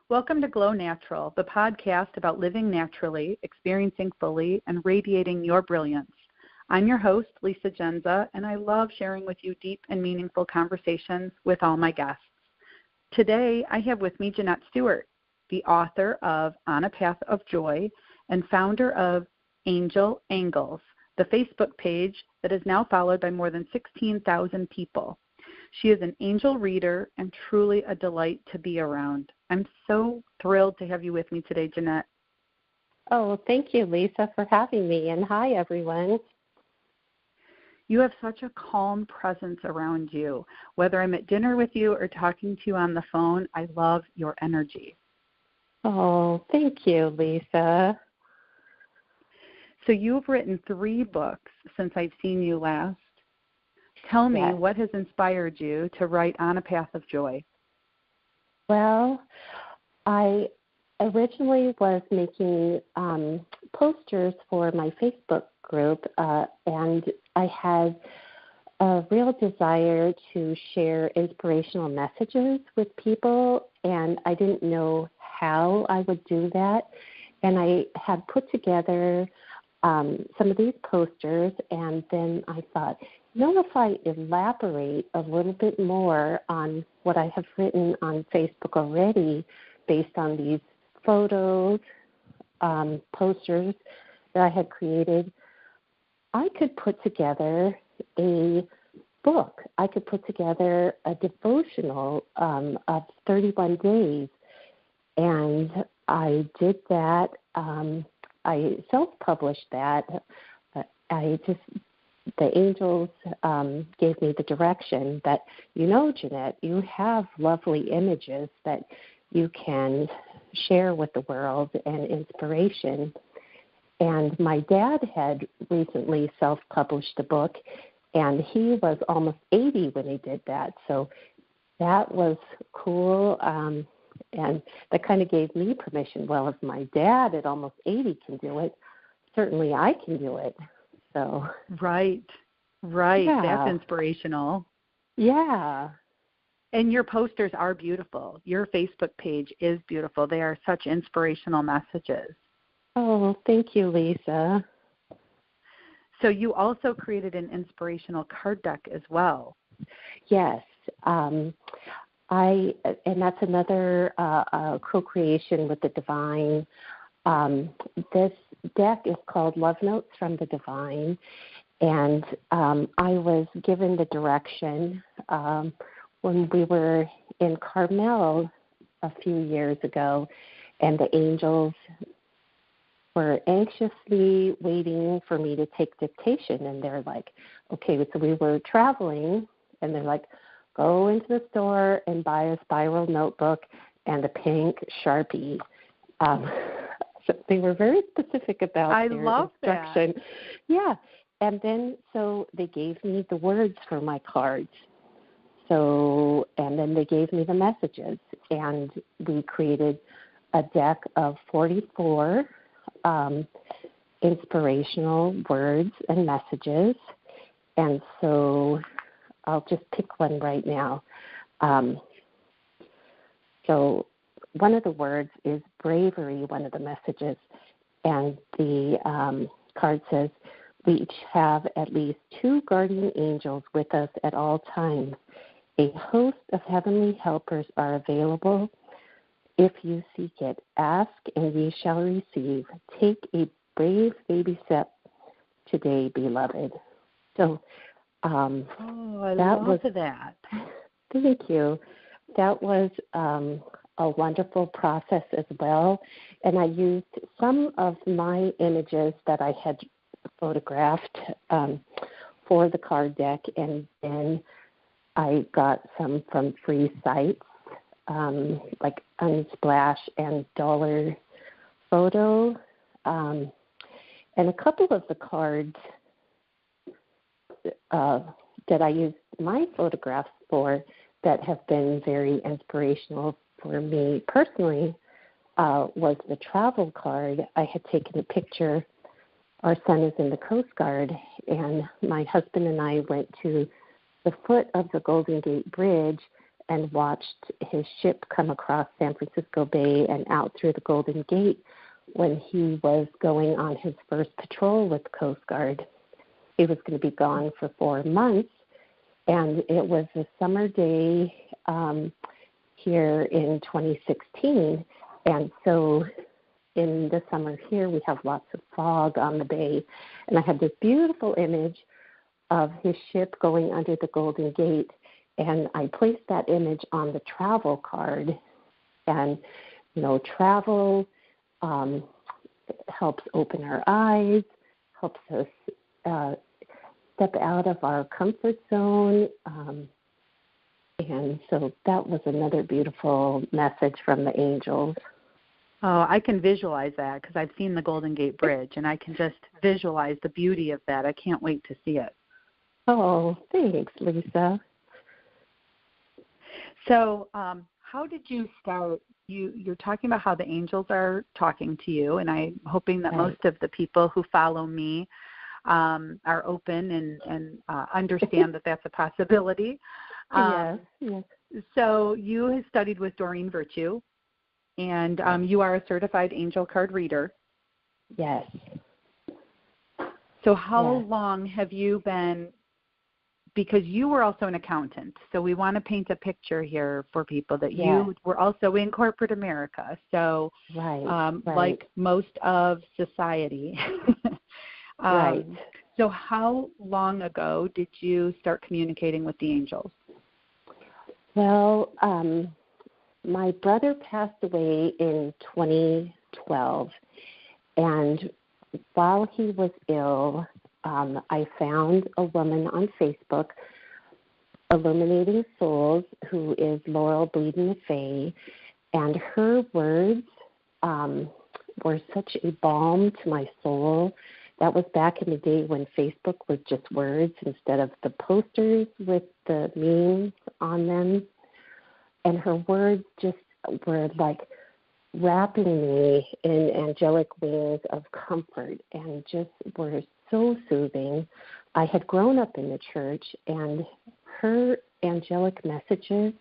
Welcome to GlowNatural, the podcast about living naturally, experiencing fully, and radiating your brilliance. I'm your host, Lisa Jendza, and I love sharing with you deep and meaningful conversations with all my guests. Today, I have with me Janette Stuart, the author of On a Path of Joy and founder of Angel Angles, the Facebook page that is now followed by more than 16,000 people. She is an angel reader and truly a delight to be around. I'm so thrilled to have you with me today, Janette. Oh, thank you, Lisa, for having me. And hi, everyone. You have such a calm presence around you. Whether I'm at dinner with you or talking to you on the phone, I love your energy. Oh, thank you, Lisa. So you've written 3 books since I've seen you last. Tell me, what has inspired you to write On a Path of Joy? Well, I originally was making posters for my Facebook group, and I had a real desire to share inspirational messages with people, and I didn't know how I would do that. And I had put together some of these posters, and then I thought, if I elaborate a little bit more on what I have written on Facebook already based on these photos, posters that I had created, I could put together a book. I could put together a devotional of 31 days. And I did that. I self-published that. The angels gave me the direction that, Janette, you have lovely images that you can share with the world and inspiration. And my dad had recently self-published a book, and he was almost 80 when he did that. So that was cool, and that kind of gave me permission. Well, if my dad at almost 80 can do it, certainly I can do it. So. Right. Yeah. That's inspirational. Yeah. And your posters are beautiful. Your Facebook page is beautiful. They are such inspirational messages. Oh, thank you, Lisa. So you also created an inspirational card deck as well. Yes. And that's another co-creation with the Divine. This deck is called Love Notes from the Divine, and I was given the direction when we were in Carmel a few years ago, and the angels were anxiously waiting for me to take dictation, and they're like, okay, so we were traveling, and they're like, go into the store and buy a spiral notebook and a pink Sharpie. So they were very specific about their instruction. That. Yeah. And then so they gave me the words for my cards. So, and then they gave me the messages. And we created a deck of 44 inspirational words and messages. And so I'll just pick one right now. So one of the words is bravery, one of the messages, and the card says, we each have at least 2 guardian angels with us at all times. A host of heavenly helpers are available. If you seek it, ask and ye shall receive. Take a brave baby step today, beloved. So I love that. Thank you. That was a wonderful process as well. And I used some of my images that I had photographed for the card deck, and then I got some from free sites like Unsplash and Dollar Photo. And a couple of the cards that I used my photographs for that have been very inspirational for me personally was the travel card. I had taken a picture. Our son is in the Coast Guard, and my husband and I went to the foot of the Golden Gate Bridge and watched his ship come across San Francisco Bay and out through the Golden Gate when he was going on his first patrol with Coast Guard. He was going to be gone for 4 months, and it was a summer day here in 2016, and so in the summer here we have lots of fog on the bay, and I had this beautiful image of his ship going under the Golden Gate, and I placed that image on the travel card. And, travel helps open our eyes, helps us step out of our comfort zone. And so that was another beautiful message from the angels. Oh, I can visualize that because I've seen the Golden Gate Bridge, and I can just visualize the beauty of that. I can't wait to see it. Oh, thanks, Lisa. So how did you start? You're talking about how the angels are talking to you, and I'm hoping that most of the people who follow me are open and understand that that's a possibility. Yes. So you have studied with Doreen Virtue, and you are a certified angel card reader. Yes. So how long have you been, because you were also an accountant, so we want to paint a picture here for people that you were also in corporate America, so like most of society. Right. So how long ago did you start communicating with the angels? Well, my brother passed away in 2012, and while he was ill, I found a woman on Facebook, Illuminating Souls, who is Laurel Bleeding the Fae, and her words were such a balm to my soul. That was back in the day when Facebook was just words instead of the posters with the memes on them. And her words just were like wrapping me in angelic wings of comfort and just were so soothing. I had grown up in the church, and her angelic messages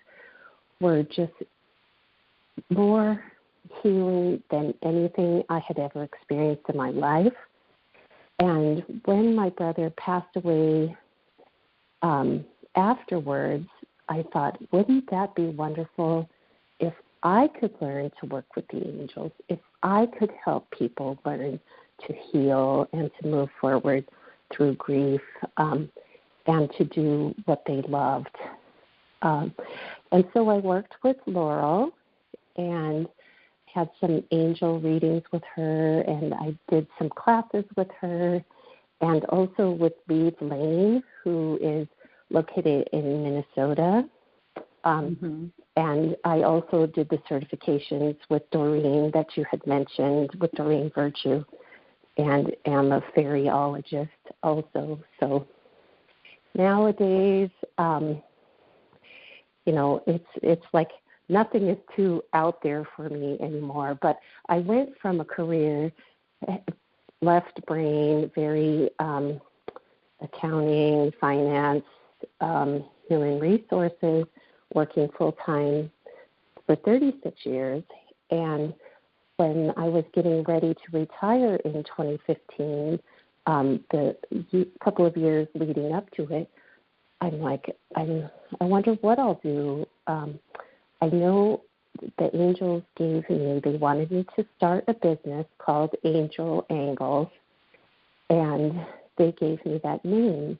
were just more healing than anything I had ever experienced in my life. And when my brother passed away afterwards, I thought, wouldn't that be wonderful if I could learn to work with the angels, if I could help people learn to heal and to move forward through grief and to do what they loved. And so I worked with Laurel and had some angel readings with her, and I did some classes with her, and also with Lee Lane, who is located in Minnesota. And I also did the certifications with Doreen that you had mentioned, with Doreen Virtue, and am a fairyologist also. So nowadays, it's like nothing is too out there for me anymore. But I went from a career, left brain, very accounting, finance, human resources, working full-time for 36 years. And when I was getting ready to retire in 2015, the couple of years leading up to it, I'm like, I wonder what I'll do. I know the angels gave me, they wanted me to start a business called Angel Angles, and they gave me that name.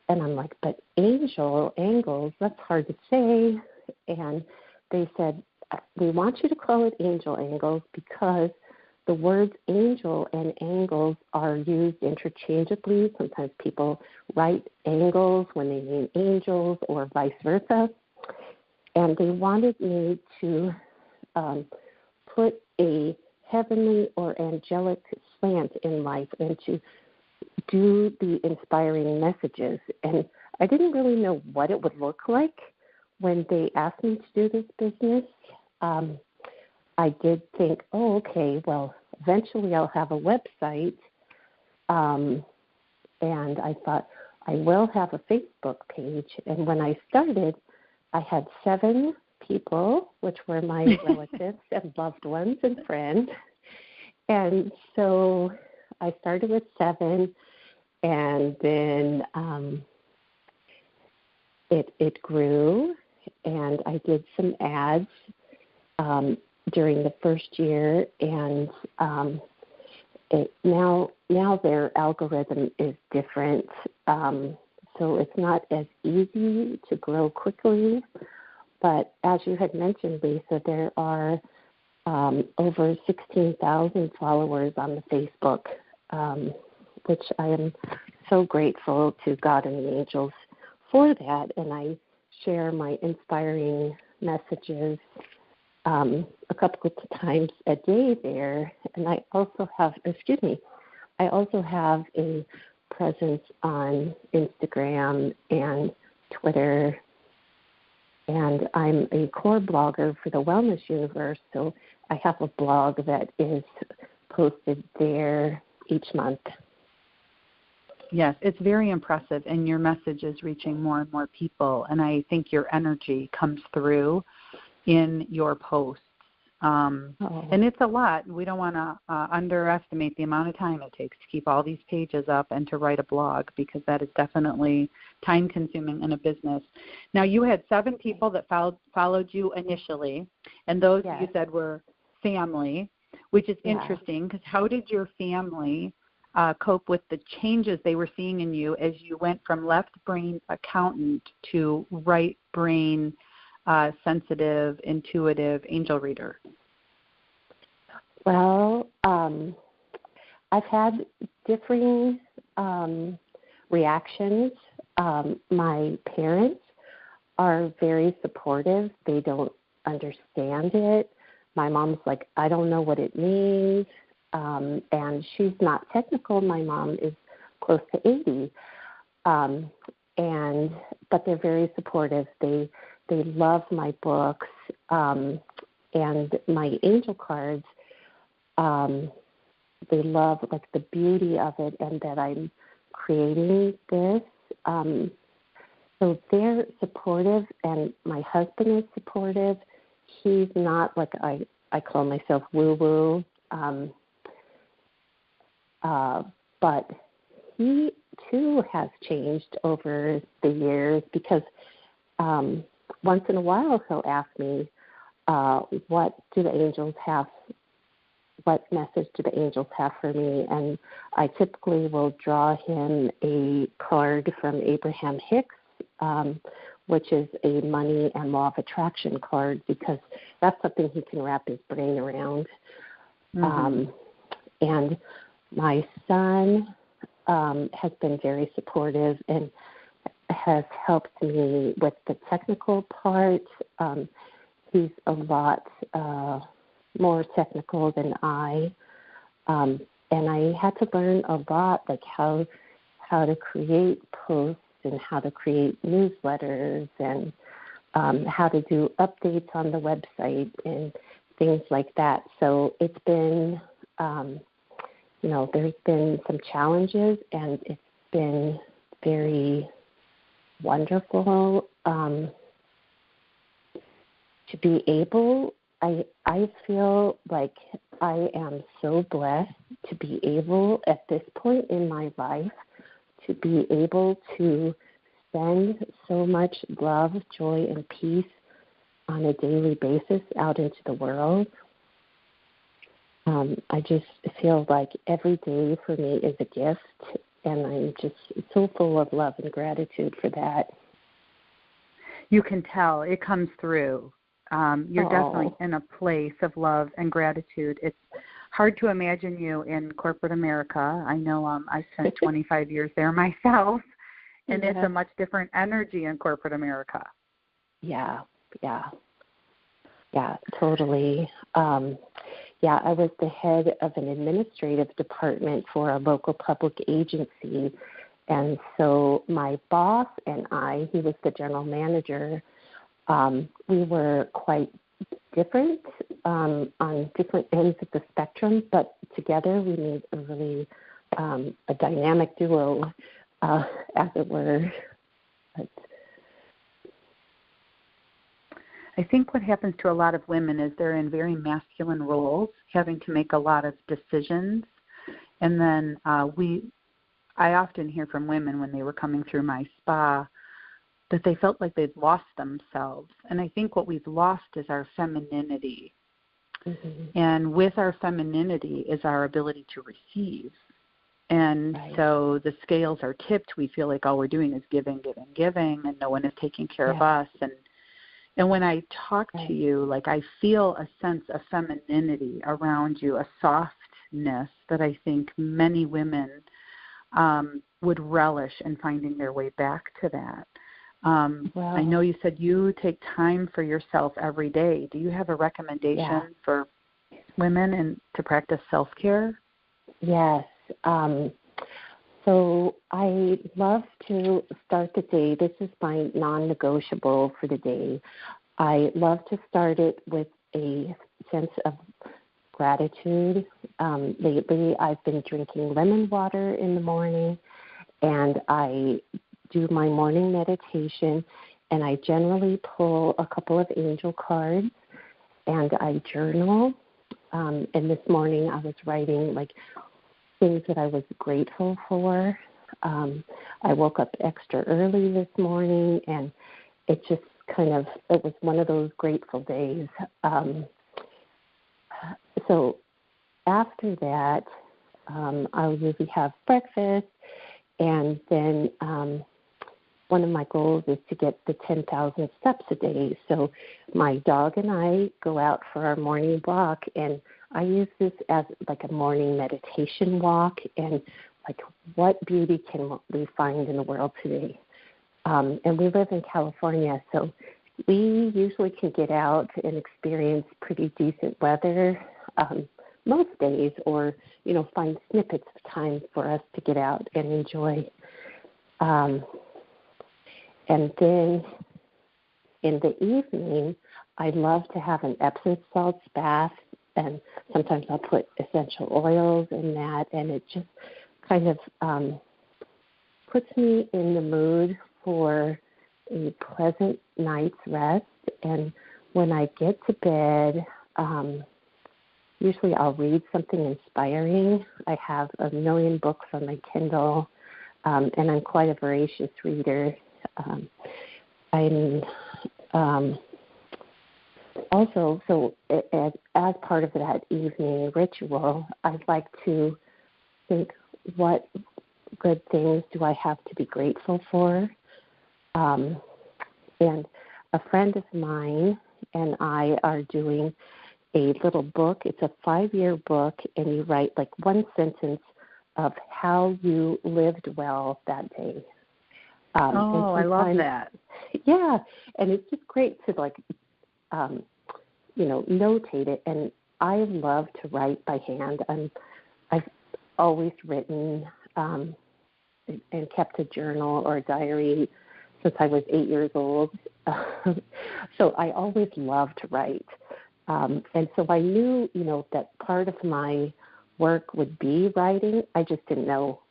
And I'm like, but Angel Angles, that's hard to say. And they said, we want you to call it Angel Angles because the words angel and angles are used interchangeably. Sometimes people write angles when they mean angels or vice versa. And they wanted me to put a heavenly or angelic slant in life and to do the inspiring messages. And I didn't really know what it would look like when they asked me to do this business. I did think, okay, well, eventually I'll have a website. And I thought, I will have a Facebook page. And when I started, I had 7 people, which were my relatives and loved ones and friends. And so I started with 7, and then it grew, and I did some ads during the first year, and now their algorithm is different, so it's not as easy to grow quickly. But as you had mentioned, Lisa, there are over 16,000 followers on the Facebook, which I am so grateful to God and the angels for that. And I share my inspiring messages a couple of times a day there. And I also have a presence on Instagram and Twitter. And I'm a core blogger for the Wellness Universe, so I have a blog that is posted there each month. Yes, it's very impressive, and your message is reaching more and more people, and I think your energy comes through in your posts. And it's a lot. We don't want to underestimate the amount of time it takes to keep all these pages up and to write a blog, because that is definitely time-consuming in a business. Now, you had 7 people that followed you initially, and those you said were family, which is interesting, because how did your family cope with the changes they were seeing in you as you went from left brain accountant to right brain sensitive, intuitive angel reader? Well, I've had differing reactions. My parents are very supportive. They don't understand it. My mom's like, I don't know what it means. And she's not technical. My mom is close to 80. But they're very supportive. They love my books and my angel cards. They love like the beauty of it and that I'm creating this. So they're supportive, and my husband is supportive. He's not like I call myself woo-woo, but he too has changed over the years, because once in a while he'll ask me, what message do the angels have for me? And I typically will draw him a card from Abraham Hicks, which is a money and law of attraction card, because that's something he can wrap his brain around. Mm-hmm. And my son has been very supportive and has helped me with the technical part. He's a lot more technical than I, and I had to learn a lot, like how to create posts and how to create newsletters and how to do updates on the website and things like that. So it's been, there's been some challenges, and it's been very wonderful to be able. I feel like I am so blessed to be able, at this point in my life, to be able to send so much love, joy, and peace on a daily basis out into the world. I just feel like every day for me is a gift, and I'm just so full of love and gratitude for that. You can tell. It comes through. You're definitely in a place of love and gratitude. It's hard to imagine you in corporate America. I know I spent 25 years there myself, and it's a much different energy in corporate America. Yeah, totally. I was the head of an administrative department for a local public agency, and so my boss and I, he was the general manager, we were quite different on different ends of the spectrum, but together we made a really a dynamic duo, as it were. But I think what happens to a lot of women is they're in very masculine roles, having to make a lot of decisions. And then I often hear from women when they were coming through my spa that they felt like they'd lost themselves. And I think what we've lost is our femininity. Mm-hmm. And with our femininity is our ability to receive. And so the scales are tipped. We feel like all we're doing is giving, and no one is taking care of us. And when I talk to you, like I feel a sense of femininity around you, a softness that I think many women would relish in finding their way back to that. I know you said you take time for yourself every day. Do you have a recommendation for women and to practice self-care? Yes. So I love to start the day. This is my non-negotiable for the day. I love to start it with a sense of gratitude. Lately, I've been drinking lemon water in the morning, and I do my morning meditation, and I generally pull a couple of angel cards, and I journal. And this morning, I was writing like things that I was grateful for. I woke up extra early this morning, and it just it was one of those grateful days. So after that, I'll usually have breakfast, and then one of my goals is to get the 10,000 steps a day. So my dog and I go out for our morning walk, and I use this as like a morning meditation walk, and like what beauty can we find in the world today? And we live in California, so we usually can get out and experience pretty decent weather most days, or, find snippets of time for us to get out and enjoy. And then in the evening, I love to have an Epsom salts bath, and sometimes I'll put essential oils in that, and it just kind of puts me in the mood for a pleasant night's rest. And when I get to bed, usually I'll read something inspiring. I have a million books on my Kindle, and I'm quite a voracious reader. I'm also, so as part of that evening ritual, I'd like to think, what good things do I have to be grateful for? And a friend of mine and I are doing a little book. It's a 5-year book, and you write like one sentence of how you lived well that day. I love that. Yeah, and it's just great to notate it. And I love to write by hand. I've always written and kept a journal or a diary since I was 8 years old. So I always loved to write. And so I knew, that part of my work would be writing. I just didn't know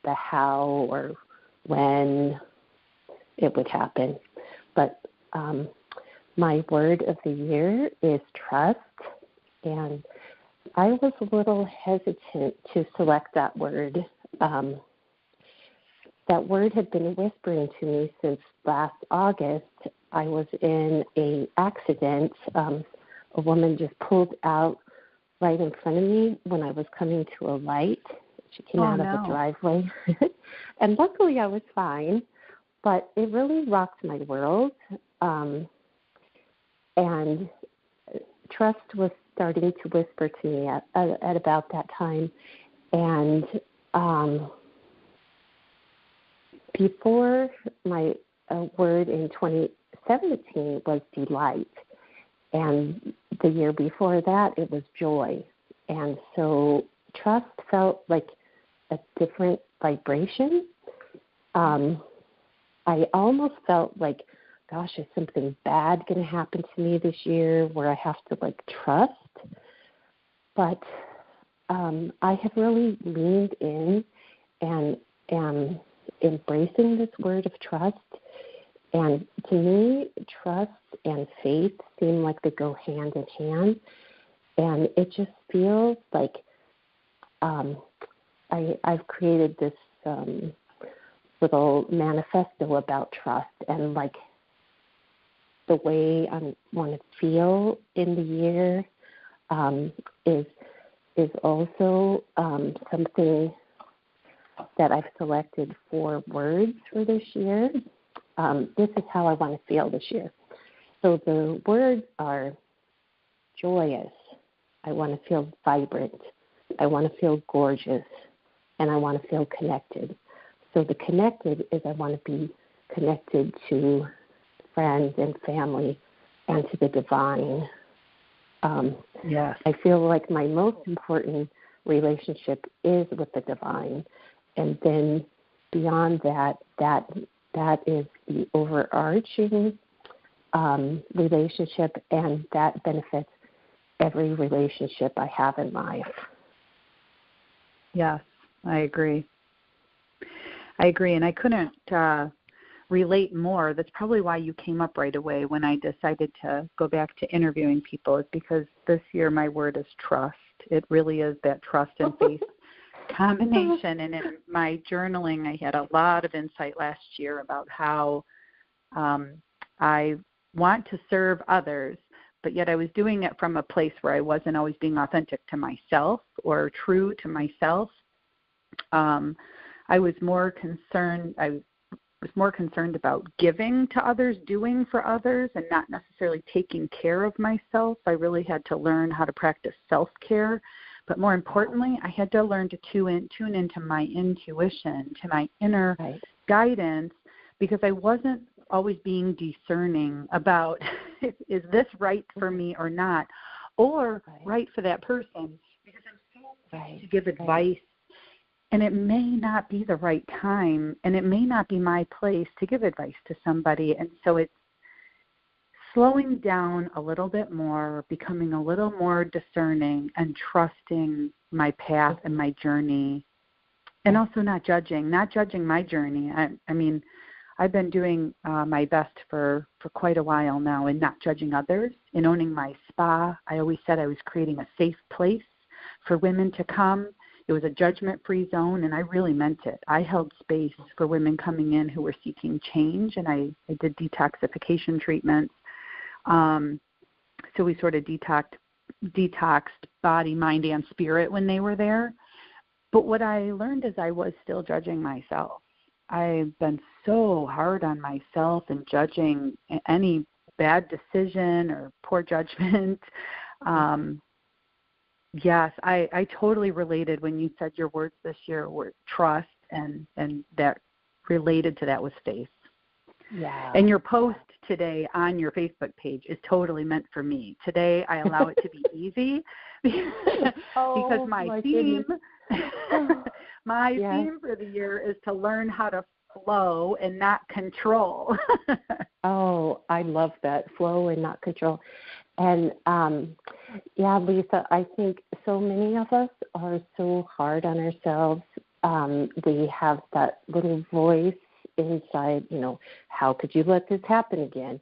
the how or when it would happen. But my word of the year is trust. And I was a little hesitant to select that word. That word had been whispering to me since last August. I was in an accident. A woman just pulled out right in front of me when I was coming to a light. She came out of a driveway. And luckily I was fine, but it really rocked my world. And trust was starting to whisper to me at about that time. And before, my word in 2017 was delight. And the year before that, it was joy. And so trust felt like a different vibration. I almost felt like, gosh, is something bad going to happen to me this year where I have to trust? But I have really leaned in and am embracing this word of trust. And to me, trust and faith seem like they go hand in hand. And it just feels like I've created this little manifesto about trust, and like the way I want to feel in the year is also something that I've selected for words for this year. This is how I want to feel this year. So the words are joyous. I want to feel vibrant. I want to feel gorgeous. And I want to feel connected. So the connected is I want to be connected to friends and family and to the divine. Yes. I feel like my most important relationship is with the divine. And then beyond that is the overarching relationship, and that benefits every relationship I have in life. Yes, I agree. And I couldn't relate more. That's probably why you came up right away when I decided to go back to interviewing people, is because this year my word is trust. It really is that trust and faith combination. And in my journaling, I had a lot of insight last year about how I want to serve others, but yet I was doing it from a place where I wasn't always being authentic to myself or true to myself. I was more concerned about giving to others, doing for others, and not necessarily taking care of myself. I really had to learn how to practice self-care. But more importantly, I had to learn to tune into my intuition, to my inner guidance, because I wasn't always being discerning about is this right for me or not, or right for that person, because I'm so quick to give advice. And it may not be the right time, and it may not be my place to give advice to somebody. And so it's slowing down a little bit more, becoming a little more discerning, and trusting my path and my journey, and also not judging my journey. I mean, I've been doing my best for quite a while now, and not judging others, and owning my spa. I always said I was creating a safe place for women to come. It was a judgment-free zone, and I really meant it. I held space for women coming in who were seeking change, and I did detoxification treatments. So we sort of detoxed body, mind, and spirit when they were there. But what I learned is I was still judging myself. I've been so hard on myself and judging any bad decision or poor judgment. Yes, I totally related when you said your words this year were trust, and that related to that was faith. Yeah. And your post today on your Facebook page is totally meant for me. Today I allow it to be easy because my theme theme for the year is to learn how to flow and not control. Oh, I love that, flow and not control. And Lisa, I think so many of us are so hard on ourselves. We have that little voice inside, how could you let this happen again?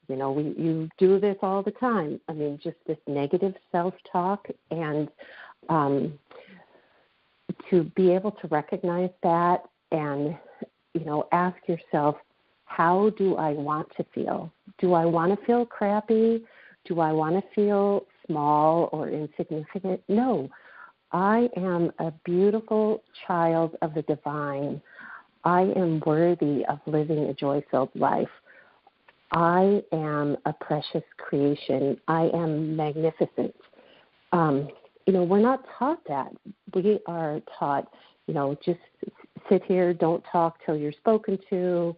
You do this all the time. I mean, just this negative self-talk, and to be able to recognize that and, ask yourself, how do I want to feel? Do I want to feel crappy? Do I want to feel small or insignificant? No. I am a beautiful child of the divine. I am worthy of living a joy-filled life. I am a precious creation. I am magnificent. We're not taught that. We are taught, just sit here, don't talk till you're spoken to,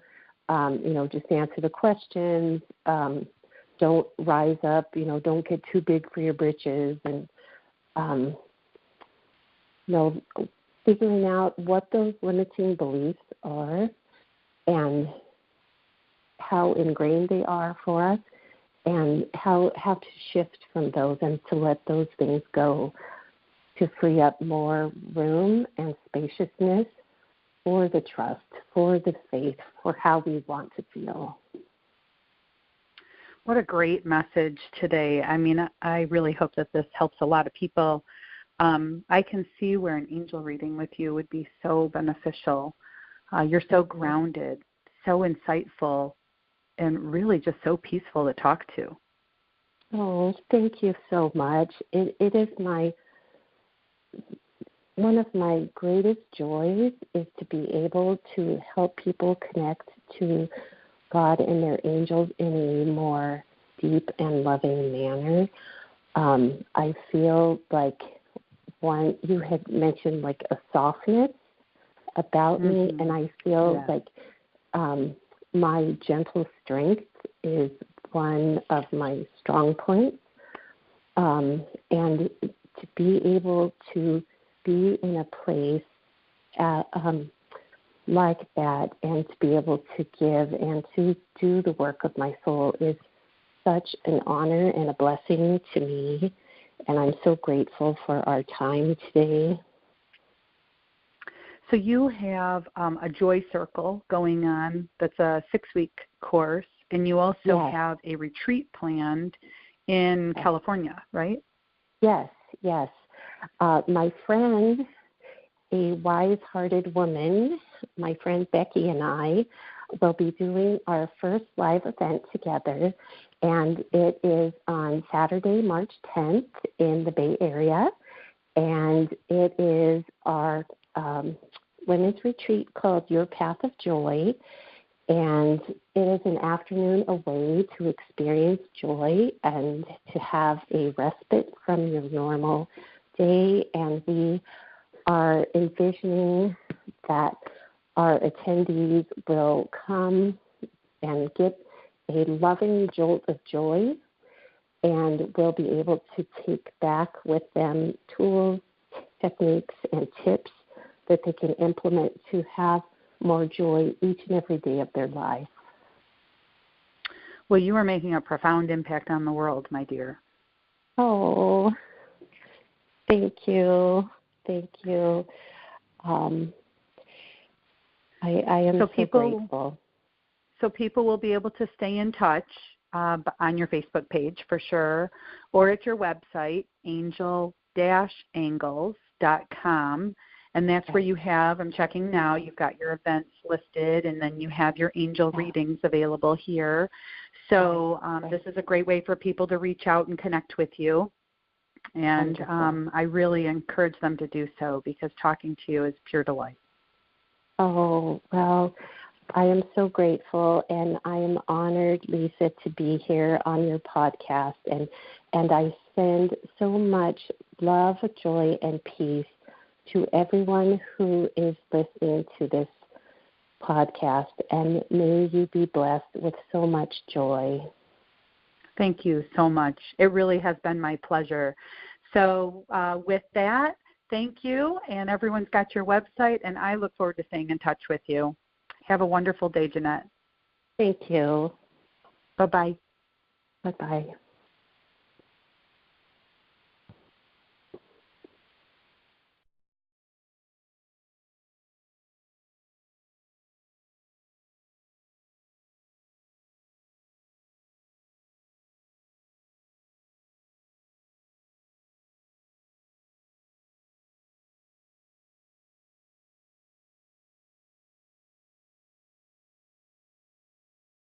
just answer the questions, don't rise up, don't get too big for your britches, and, figuring out what those limiting beliefs are and how ingrained they are for us, and how to shift from those and to let those things go to free up more room and spaciousness for the trust, for the faith, for how we want to feel. What a great message today. I mean, I really hope that this helps a lot of people. I can see where an angel reading with you would be so beneficial. You're so grounded, so insightful, and really just so peaceful to talk to. Oh, thank you so much. It is one of my greatest joys is to be able to help people connect to God and their angels in a more deep and loving manner. I feel like you had mentioned like a softness about me, and I feel like my gentle strength is one of my strong points. And to be able to be in a place like that and to be able to give and to do the work of my soul is such an honor and a blessing to me. And I'm so grateful for our time today. So you have a Joy Circle going on that's a 6-week course, and you also have a retreat planned in California, right? Yes. My friend, a wise-hearted woman, my friend Becky and I will be doing our first live event together, and it is on Saturday, March 10th in the Bay Area, and it is our women's retreat called Your Path of Joy, and it is an afternoon away to experience joy and to have a respite from your normal day, and we are envisioning that our attendees will come and get a loving jolt of joy, and will be able to take back with them tools, techniques, and tips that they can implement to have more joy each and every day of their life. Well, you are making a profound impact on the world, my dear. Oh, thank you. I am so grateful. So people will be able to stay in touch on your Facebook page for sure, or at your website, angel-angles.com. And that's where you have, I'm checking now, you've got your events listed, and then you have your angel readings available here. So this is a great way for people to reach out and connect with you. And I really encourage them to do so, because talking to you is pure delight. Oh, well, I am so grateful, and I am honored, Lisa, to be here on your podcast. And I send so much love, joy, and peace to everyone who is listening to this podcast, and may you be blessed with so much joy. Thank you so much. It really has been my pleasure. So with that, thank you, and everyone's got your website, and I look forward to staying in touch with you. Have a wonderful day, Janette. Thank you. Bye-bye. Bye-bye.